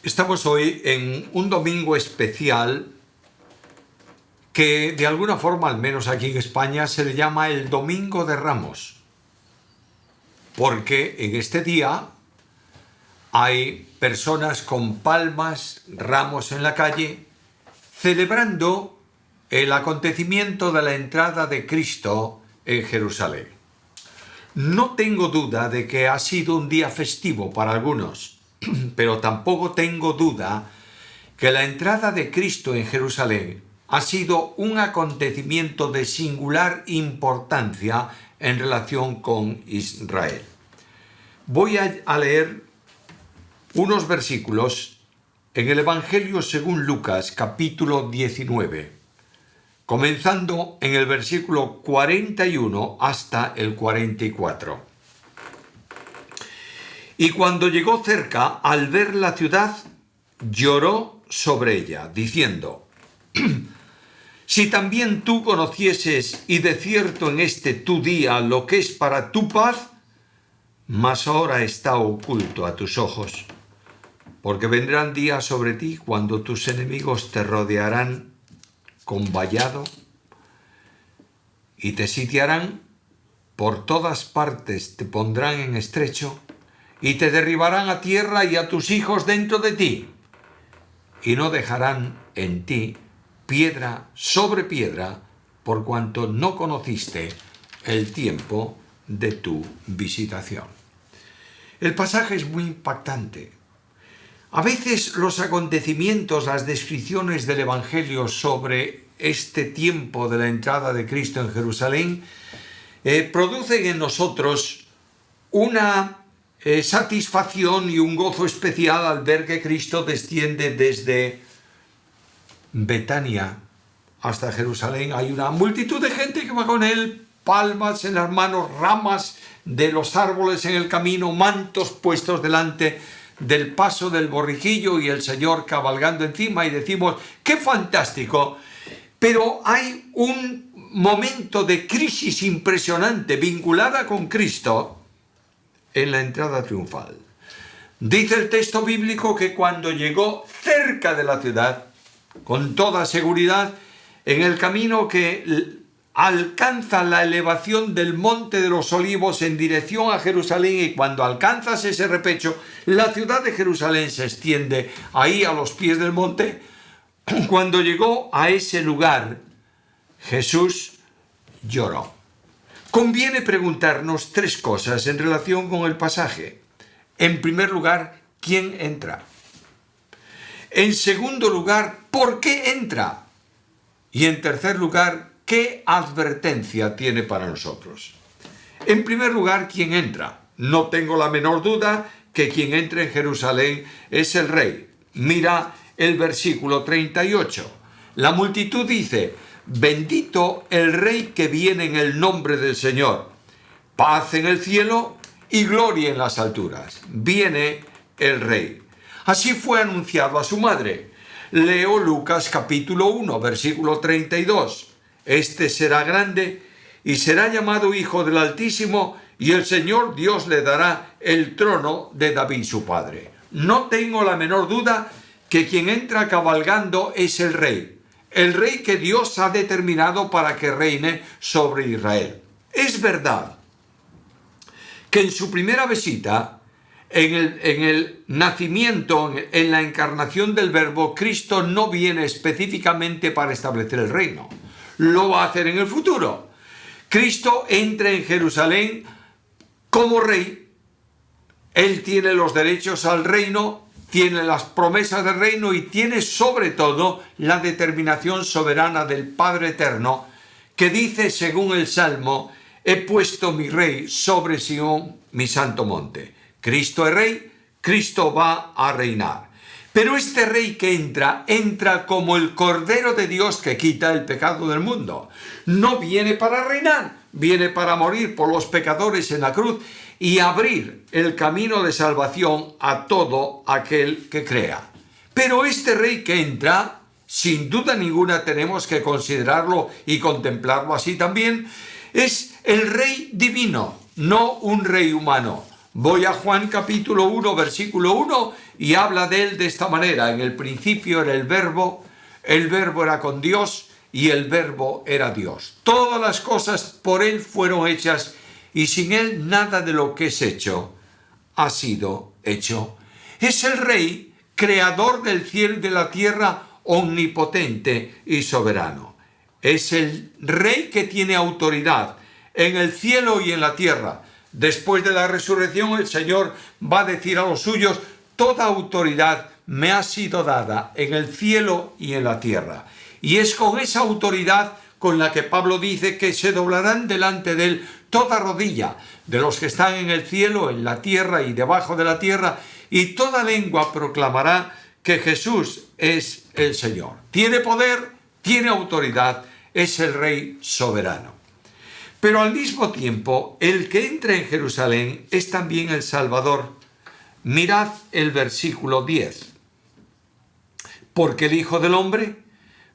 Estamos hoy en un domingo especial que de alguna forma, al menos aquí en España, se le llama el Domingo de Ramos. Porque en este día hay personas con palmas, ramos en la calle, celebrando el acontecimiento de la entrada de Cristo en Jerusalén. No tengo duda de que ha sido un día festivo para algunos, pero tampoco tengo duda que la entrada de Cristo en Jerusalén ha sido un acontecimiento de singular importancia en relación con Israel. Voy a leer unos versículos en el Evangelio según Lucas, capítulo 19, comenzando en el versículo 41 hasta el 44. Y cuando llegó cerca, al ver la ciudad, lloró sobre ella, diciendo: si también tú conocieses y de cierto en este tu día lo que es para tu paz, mas ahora está oculto a tus ojos, porque vendrán días sobre ti cuando tus enemigos te rodearán con vallado y te sitiarán, por todas partes te pondrán en estrecho y te derribarán a tierra y a tus hijos dentro de ti, y no dejarán en ti piedra sobre piedra, por cuanto no conociste el tiempo de tu visitación. El pasaje es muy impactante. A veces los acontecimientos, las descripciones del Evangelio sobre este tiempo de la entrada de Cristo en Jerusalén producen en nosotros una satisfacción y un gozo especial al ver que Cristo desciende desde Betania hasta Jerusalén. Hay una multitud de gente que va con él, palmas en las manos, ramas de los árboles en el camino, mantos puestos delante del paso del borriquillo y el Señor cabalgando encima, y decimos: ¡qué fantástico! Pero hay un momento de crisis impresionante vinculada con Cristo en la entrada triunfal. Dice el texto bíblico que cuando llegó cerca de la ciudad, con toda seguridad, en el camino que alcanza la elevación del Monte de los Olivos en dirección a Jerusalén, y cuando alcanzas ese repecho, la ciudad de Jerusalén se extiende ahí a los pies del monte. Cuando llegó a ese lugar, Jesús lloró. Conviene preguntarnos tres cosas en relación con el pasaje. En primer lugar, ¿quién entra? En segundo lugar, ¿por qué entra? Y en tercer lugar, ¿qué advertencia tiene para nosotros? En primer lugar, ¿quién entra? No tengo la menor duda que quien entra en Jerusalén es el rey. Mira el versículo 38. La multitud dice: bendito el rey que viene en el nombre del Señor. Paz en el cielo y gloria en las alturas. Viene el rey. Así fue anunciado a su madre. Leo Lucas capítulo 1, versículo 32. Este será grande y será llamado Hijo del Altísimo, y el Señor Dios le dará el trono de David su padre. No tengo la menor duda que quien entra cabalgando es el rey que Dios ha determinado para que reine sobre Israel. Es verdad que en su primera visita, en el nacimiento, en la encarnación del Verbo, Cristo no viene específicamente para establecer el reino. Lo va a hacer en el futuro. Cristo entra en Jerusalén como rey. Él tiene los derechos al reino, tiene las promesas del reino y tiene sobre todo la determinación soberana del Padre Eterno, que dice, según el Salmo: he puesto mi rey sobre Sión, mi santo monte. Cristo es rey, Cristo va a reinar. Pero este rey que entra como el Cordero de Dios que quita el pecado del mundo. No viene para reinar, viene para morir por los pecadores en la cruz y abrir el camino de salvación a todo aquel que crea. Pero este rey que entra, sin duda ninguna tenemos que considerarlo y contemplarlo así también, es el rey divino, no un rey humano. Voy a Juan capítulo 1, versículo 1, y habla de él de esta manera. En el principio era el verbo era con Dios, y el verbo era Dios. Todas las cosas por él fueron hechas, y sin él nada de lo que es hecho ha sido hecho. Es el Rey, creador del cielo y de la tierra, omnipotente y soberano. Es el Rey que tiene autoridad en el cielo y en la tierra. Después de la resurrección, el Señor va a decir a los suyos: toda autoridad me ha sido dada en el cielo y en la tierra. Y es con esa autoridad con la que Pablo dice que se doblarán delante de él toda rodilla de los que están en el cielo, en la tierra y debajo de la tierra, y toda lengua proclamará que Jesús es el Señor. Tiene poder, tiene autoridad, es el Rey soberano. Pero al mismo tiempo, el que entra en Jerusalén es también el Salvador. Mirad el versículo 10. Porque el Hijo del Hombre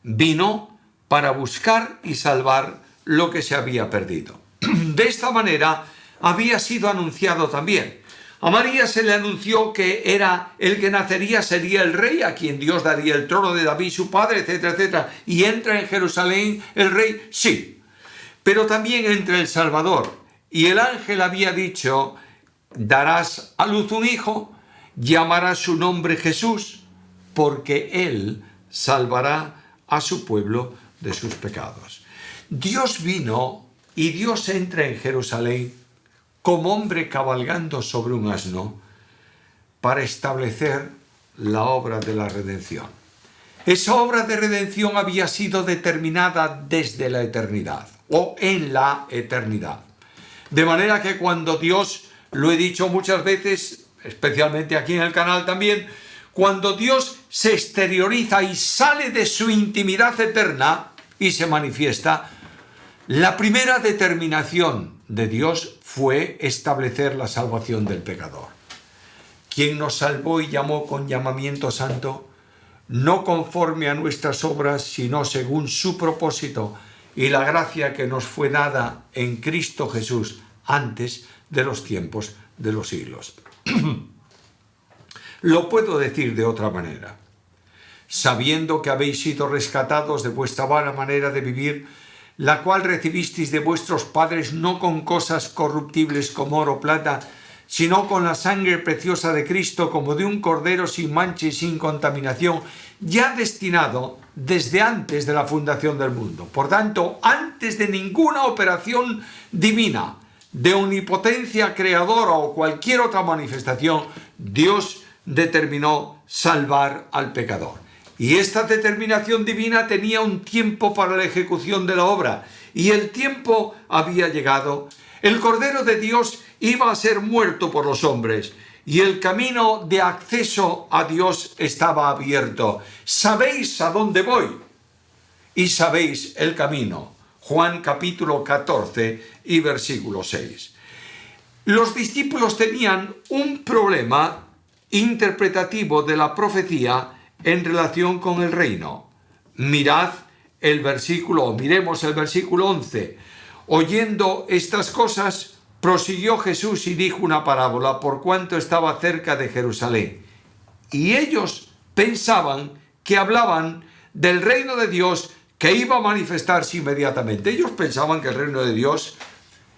vino para buscar y salvar lo que se había perdido. De esta manera había sido anunciado también. A María se le anunció que era el que nacería, sería el Rey, a quien Dios daría el trono de David, su padre, etcétera, etcétera. ¿Y entra en Jerusalén el Rey? Sí. Pero también entra el Salvador. Y el ángel había dicho: darás a luz un hijo, llamarás su nombre Jesús, porque él salvará a su pueblo de sus pecados. Dios vino y Dios entra en Jerusalén como hombre cabalgando sobre un asno para establecer la obra de la redención. Esa obra de redención había sido determinada desde la eternidad o en la eternidad. De manera que cuando Dios, lo he dicho muchas veces, especialmente aquí en el canal también, cuando Dios se exterioriza y sale de su intimidad eterna y se manifiesta, la primera determinación de Dios fue establecer la salvación del pecador. Quien nos salvó y llamó con llamamiento santo, no conforme a nuestras obras, sino según su propósito y la gracia que nos fue dada en Cristo Jesús antes de los tiempos de los siglos. Lo puedo decir de otra manera. Sabiendo que habéis sido rescatados de vuestra vana manera de vivir, la cual recibisteis de vuestros padres no con cosas corruptibles como oro o plata, sino con la sangre preciosa de Cristo, como de un cordero sin mancha y sin contaminación, ya destinado desde antes de la fundación del mundo. Por tanto, antes de ninguna operación divina, de omnipotencia creadora o cualquier otra manifestación, Dios determinó salvar al pecador. Y esta determinación divina tenía un tiempo para la ejecución de la obra, y el tiempo había llegado. El Cordero de Dios iba a ser muerto por los hombres, y el camino de acceso a Dios estaba abierto. ¿Sabéis a dónde voy? Y sabéis el camino. Juan capítulo 14 y versículo 6. Los discípulos tenían un problema interpretativo de la profecía en relación con el reino. Miremos el versículo 11. Oyendo estas cosas, prosiguió Jesús y dijo una parábola por cuanto estaba cerca de Jerusalén. Y ellos pensaban que hablaban del reino de Dios que iba a manifestarse inmediatamente. Ellos pensaban que el reino de Dios,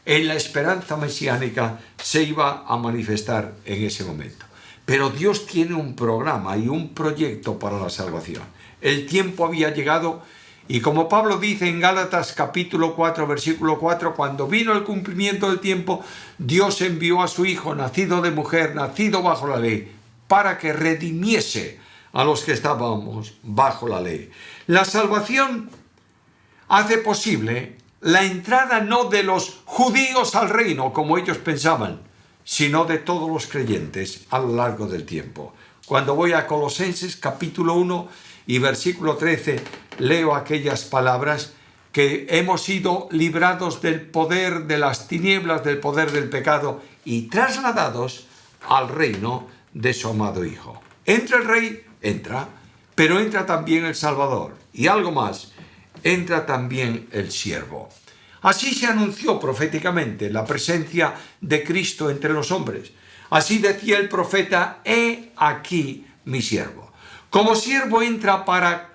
en la esperanza mesiánica, se iba a manifestar en ese momento. Pero Dios tiene un programa y un proyecto para la salvación. El tiempo había llegado y, como Pablo dice en Gálatas capítulo 4, versículo 4, cuando vino el cumplimiento del tiempo, Dios envió a su Hijo, nacido de mujer, nacido bajo la ley, para que redimiese a los que estábamos bajo la ley. La salvación hace posible la entrada no de los judíos al reino, como ellos pensaban, sino de todos los creyentes a lo largo del tiempo. Cuando voy a Colosenses capítulo 1 y versículo 13, leo aquellas palabras: que hemos sido librados del poder de las tinieblas, del poder del pecado, y trasladados al reino de su amado Hijo. Entra el Rey, entra, pero entra también el Salvador. Y algo más, entra también el siervo. Así se anunció proféticamente la presencia de Cristo entre los hombres. Así decía el profeta: he aquí mi siervo. Como siervo entra para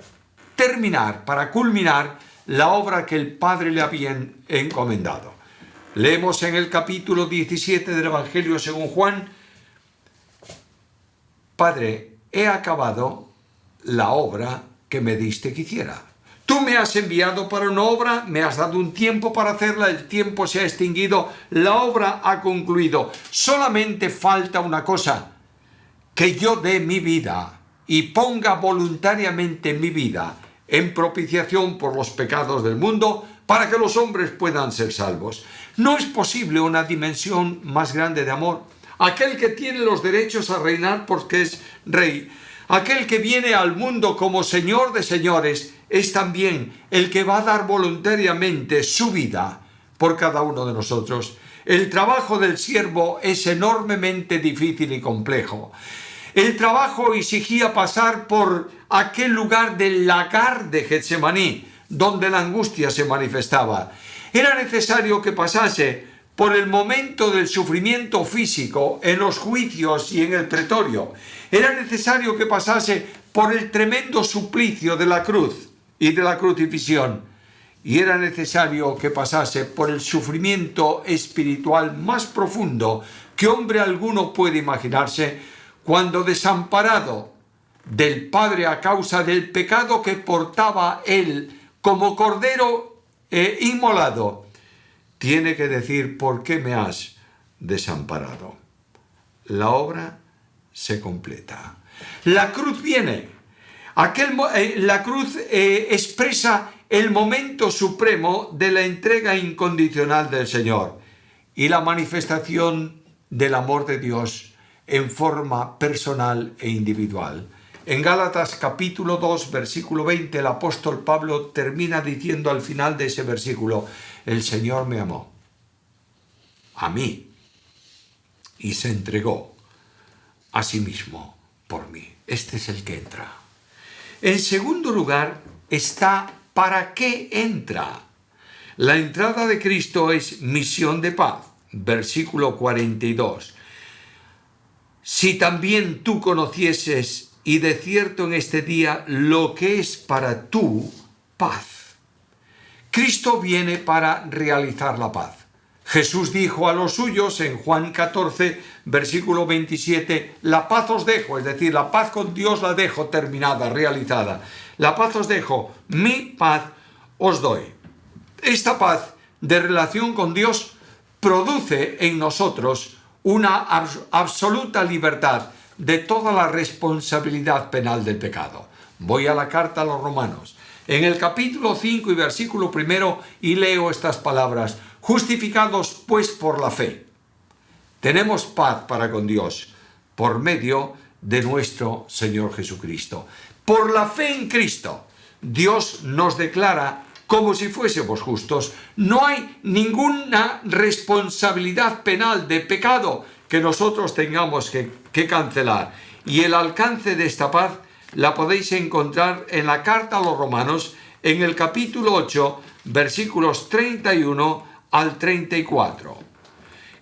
terminar, para culminar la obra que el Padre le había encomendado. Leemos en el capítulo 17 del Evangelio según Juan: Padre, he acabado la obra que me diste que hiciera. Tú me has enviado para una obra, me has dado un tiempo para hacerla, el tiempo se ha extinguido, la obra ha concluido. Solamente falta una cosa: que yo dé mi vida y ponga voluntariamente mi vida en propiciación por los pecados del mundo, para que los hombres puedan ser salvos. No es posible una dimensión más grande de amor. Aquel que tiene los derechos a reinar porque es rey, aquel que viene al mundo como Señor de señores, es también el que va a dar voluntariamente su vida por cada uno de nosotros. El trabajo del siervo es enormemente difícil y complejo. El trabajo exigía pasar por aquel lugar del lagar de Getsemaní, donde la angustia se manifestaba. Era necesario que pasase por el momento del sufrimiento físico en los juicios y en el pretorio. Era necesario que pasase por el tremendo suplicio de la cruz y de la crucifixión. Y era necesario que pasase por el sufrimiento espiritual más profundo que hombre alguno puede imaginarse, cuando, desamparado del Padre a causa del pecado que portaba él como cordero inmolado, tiene que decir: ¿por qué me has desamparado? La obra se completa. La cruz viene. La cruz expresa el momento supremo de la entrega incondicional del Señor y la manifestación del amor de Dios en forma personal e individual. En Gálatas capítulo 2, versículo 20, el apóstol Pablo termina diciendo al final de ese versículo: el Señor me amó a mí y se entregó a sí mismo por mí. Este es el que entra. En segundo lugar está ¿para qué entra? La entrada de Cristo es misión de paz. Versículo 42. Si también tú conocieses y de cierto en este día lo que es para tu paz. Cristo viene para realizar la paz. Jesús dijo a los suyos en Juan 14, versículo 27, la paz os dejo, es decir, la paz con Dios la dejo terminada, realizada. La paz os dejo, mi paz os doy. Esta paz de relación con Dios produce en nosotros una absoluta libertad de toda la responsabilidad penal del pecado. Voy a la carta a los Romanos, en el capítulo 5 y versículo 1, y leo estas palabras: justificados pues por la fe, tenemos paz para con Dios por medio de nuestro Señor Jesucristo. Por la fe en Cristo, Dios nos declara como si fuésemos justos. No hay ninguna responsabilidad penal de pecado que nosotros tengamos que cancelar. Y el alcance de esta paz la podéis encontrar en la carta a los Romanos, en el capítulo 8, versículos 31 al 34.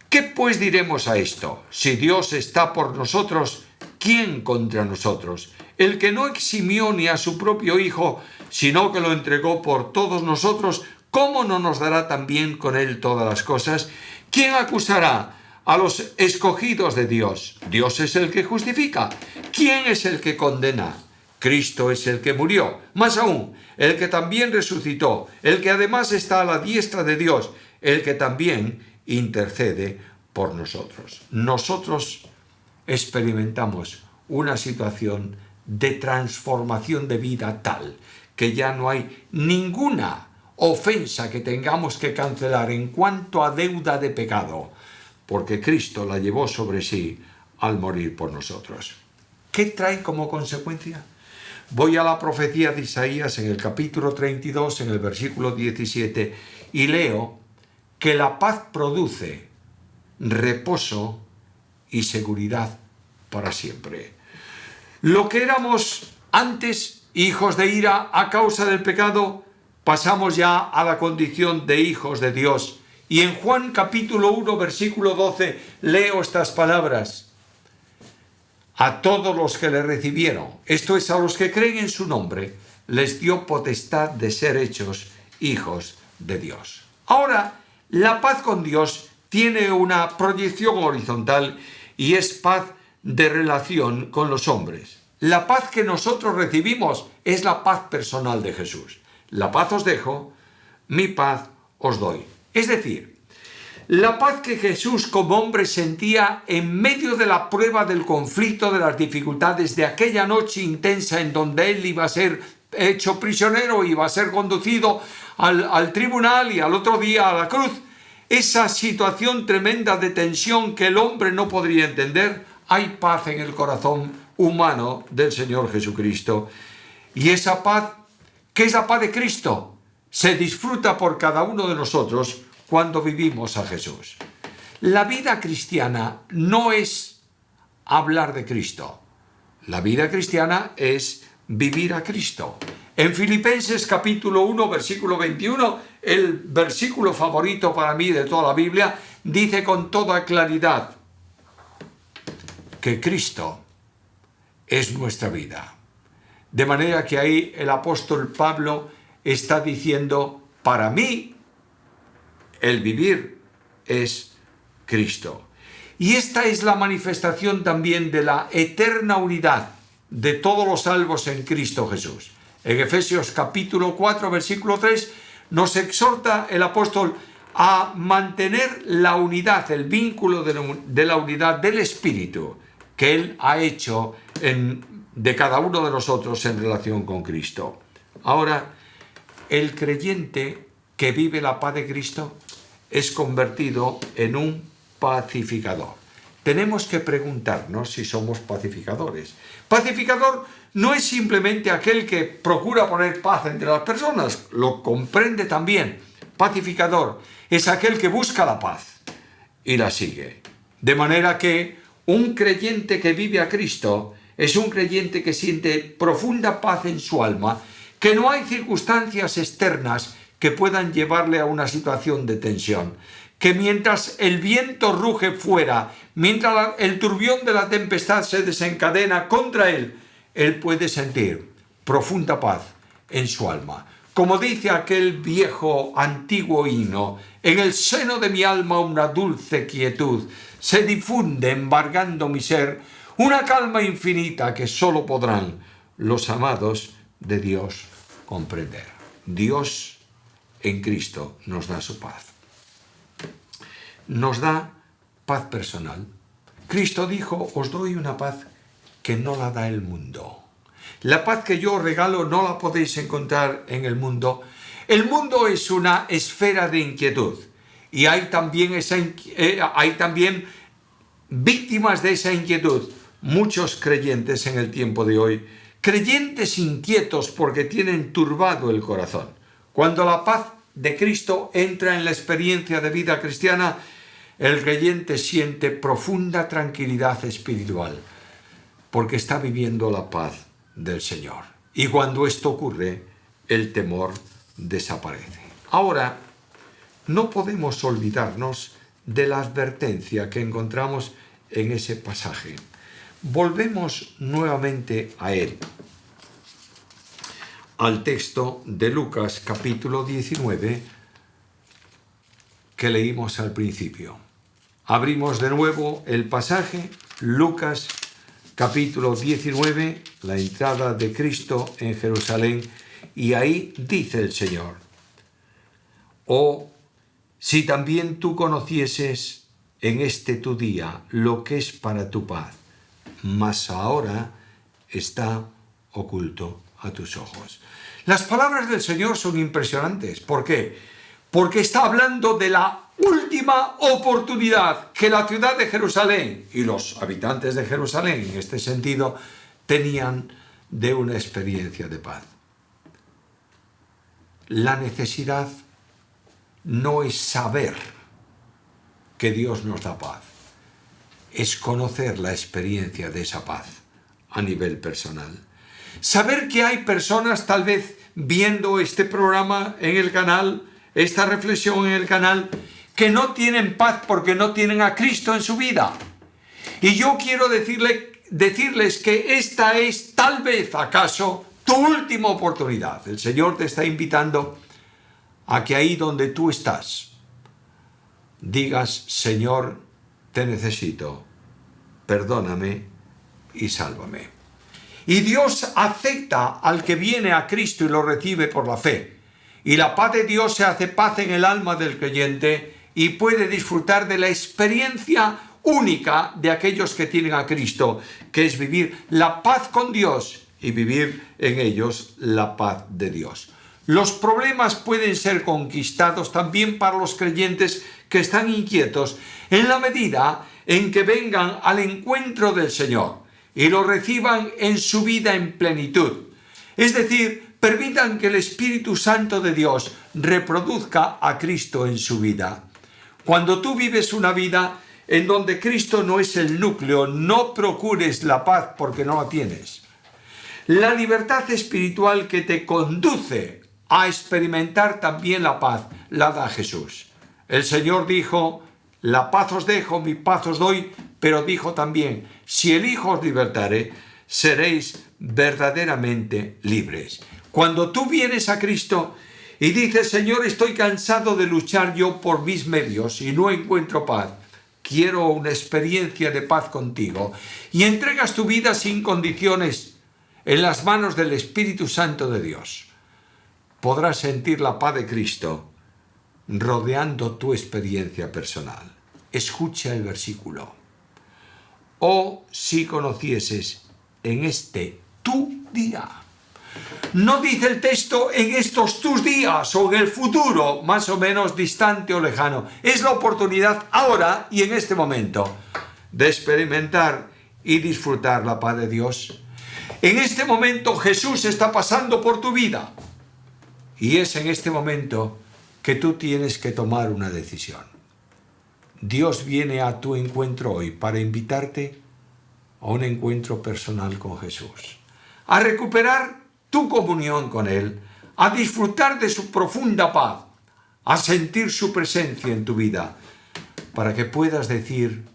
¿Qué pues diremos a esto? Si Dios está por nosotros, ¿quién contra nosotros? El que no eximió ni a su propio Hijo, sino que lo entregó por todos nosotros, ¿cómo no nos dará también con él todas las cosas? ¿Quién acusará a los escogidos de Dios? Dios es el que justifica. ¿Quién es el que condena? Cristo es el que murió, más aún, el que también resucitó, el que además está a la diestra de Dios, el que también intercede por nosotros. Nosotros experimentamos una situación de transformación de vida tal que ya no hay ninguna ofensa que tengamos que cancelar en cuanto a deuda de pecado, porque Cristo la llevó sobre sí al morir por nosotros. ¿Qué trae como consecuencia? Voy a la profecía de Isaías en el capítulo 32, en el versículo 17, y leo que la paz produce reposo y seguridad para siempre. Lo que éramos antes hijos de ira a causa del pecado, pasamos ya a la condición de hijos de Dios Y en Juan capítulo 1, versículo 12, leo estas palabras. A todos los que le recibieron, esto es, a los que creen en su nombre, les dio potestad de ser hechos hijos de Dios. Ahora, la paz con Dios tiene una proyección horizontal y es paz de relación con los hombres. La paz que nosotros recibimos es la paz personal de Jesús. La paz os dejo, mi paz os doy. Es decir, la paz que Jesús como hombre sentía en medio de la prueba, del conflicto, de las dificultades, de aquella noche intensa en donde él iba a ser hecho prisionero, iba a ser conducido al tribunal y al otro día a la cruz. Esa situación tremenda de tensión que el hombre no podría entender, hay paz en el corazón humano del Señor Jesucristo. Y esa paz, ¿qué es la paz de Cristo? Se disfruta por cada uno de nosotros cuando vivimos a Jesús. La vida cristiana no es hablar de Cristo. La vida cristiana es vivir a Cristo. En Filipenses capítulo 1, versículo 21, el versículo favorito para mí de toda la Biblia, dice con toda claridad que Cristo es nuestra vida. De manera que ahí el apóstol Pablo está diciendo, para mí, el vivir es Cristo. Y esta es la manifestación también de la eterna unidad de todos los salvos en Cristo Jesús. En Efesios capítulo 4, versículo 3, nos exhorta el apóstol a mantener la unidad, el vínculo de la unidad del Espíritu que Él ha hecho de cada uno de nosotros en relación con Cristo. Ahora, el creyente que vive la paz de Cristo es convertido en un pacificador. Tenemos que preguntarnos si somos pacificadores. Pacificador no es simplemente aquel que procura poner paz entre las personas, lo comprende también. Pacificador es aquel que busca la paz y la sigue. De manera que un creyente que vive a Cristo es un creyente que siente profunda paz en su alma, que no hay circunstancias externas que puedan llevarle a una situación de tensión, que mientras el viento ruge fuera, mientras el turbión de la tempestad se desencadena contra él, él puede sentir profunda paz en su alma. Como dice aquel viejo antiguo himno, en el seno de mi alma una dulce quietud se difunde embargando mi ser, una calma infinita que solo podrán los amados de Dios comprender. Dios en Cristo nos da su paz. Nos da paz personal. Cristo dijo, os doy una paz que no la da el mundo. La paz que yo os regalo no la podéis encontrar en el mundo. El mundo es una esfera de inquietud y hay también víctimas de esa inquietud. Muchos creyentes en el tiempo de hoy, creyentes inquietos porque tienen turbado el corazón. Cuando la paz de Cristo entra en la experiencia de vida cristiana, el creyente siente profunda tranquilidad espiritual porque está viviendo la paz del Señor. Y cuando esto ocurre, el temor desaparece. Ahora, no podemos olvidarnos de la advertencia que encontramos en ese pasaje. Volvemos nuevamente a él, al texto de Lucas capítulo 19 que leímos al principio. Abrimos de nuevo el pasaje, Lucas capítulo 19, la entrada de Cristo en Jerusalén, y ahí dice el Señor: «Oh, si también tú conocieses en este tu día lo que es para tu paz, mas ahora está oculto a tus ojos». Las palabras del Señor son impresionantes. ¿Por qué? Porque está hablando de la última oportunidad que la ciudad de Jerusalén y los habitantes de Jerusalén, en este sentido, tenían de una experiencia de paz. La necesidad no es saber que Dios nos da paz, es conocer la experiencia de esa paz a nivel personal. Saber que hay personas tal vez viendo este programa en el canal, esta reflexión en el canal, que no tienen paz porque no tienen a Cristo en su vida. Y yo quiero decirles que esta es tal vez, acaso, tu última oportunidad. El Señor te está invitando a que ahí donde tú estás, digas: Señor, te necesito, perdóname y sálvame. Y Dios acepta al que viene a Cristo y lo recibe por la fe. Y la paz de Dios se hace paz en el alma del creyente y puede disfrutar de la experiencia única de aquellos que tienen a Cristo, que es vivir la paz con Dios y vivir en ellos la paz de Dios. Los problemas pueden ser conquistados también para los creyentes que están inquietos en la medida en que vengan al encuentro del Señor y lo reciban en su vida en plenitud. Es decir, permitan que el Espíritu Santo de Dios reproduzca a Cristo en su vida. Cuando tú vives una vida en donde Cristo no es el núcleo, no procures la paz porque no la tienes. La libertad espiritual que te conduce a experimentar también la paz la da Jesús. El Señor dijo: la paz os dejo, mi paz os doy, pero dijo también: si el Hijo os libertare, seréis verdaderamente libres. Cuando tú vienes a Cristo y dices: Señor, estoy cansado de luchar yo por mis medios y no encuentro paz, quiero una experiencia de paz contigo, y entregas tu vida sin condiciones en las manos del Espíritu Santo de Dios, podrás sentir la paz de Cristo rodeando tu experiencia personal. Escucha el versículo: oh, si conocieses en este tu día. No dice el texto en estos tus días o en el futuro, más o menos distante o lejano. Es la oportunidad ahora y en este momento de experimentar y disfrutar la paz de Dios. En este momento Jesús está pasando por tu vida y es en este momento que tú tienes que tomar una decisión. Dios viene a tu encuentro hoy para invitarte a un encuentro personal con Jesús, a recuperar tu comunión con Él, a disfrutar de su profunda paz, a sentir su presencia en tu vida, para que puedas decir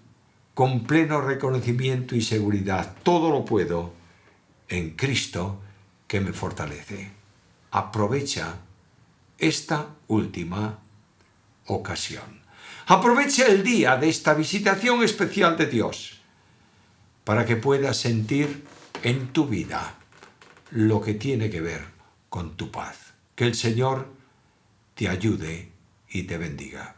con pleno reconocimiento y seguridad: todo lo puedo en Cristo que me fortalece. Aprovecha esta última ocasión. Aprovecha el día de esta visitación especial de Dios para que puedas sentir en tu vida lo que tiene que ver con tu paz. Que el Señor te ayude y te bendiga.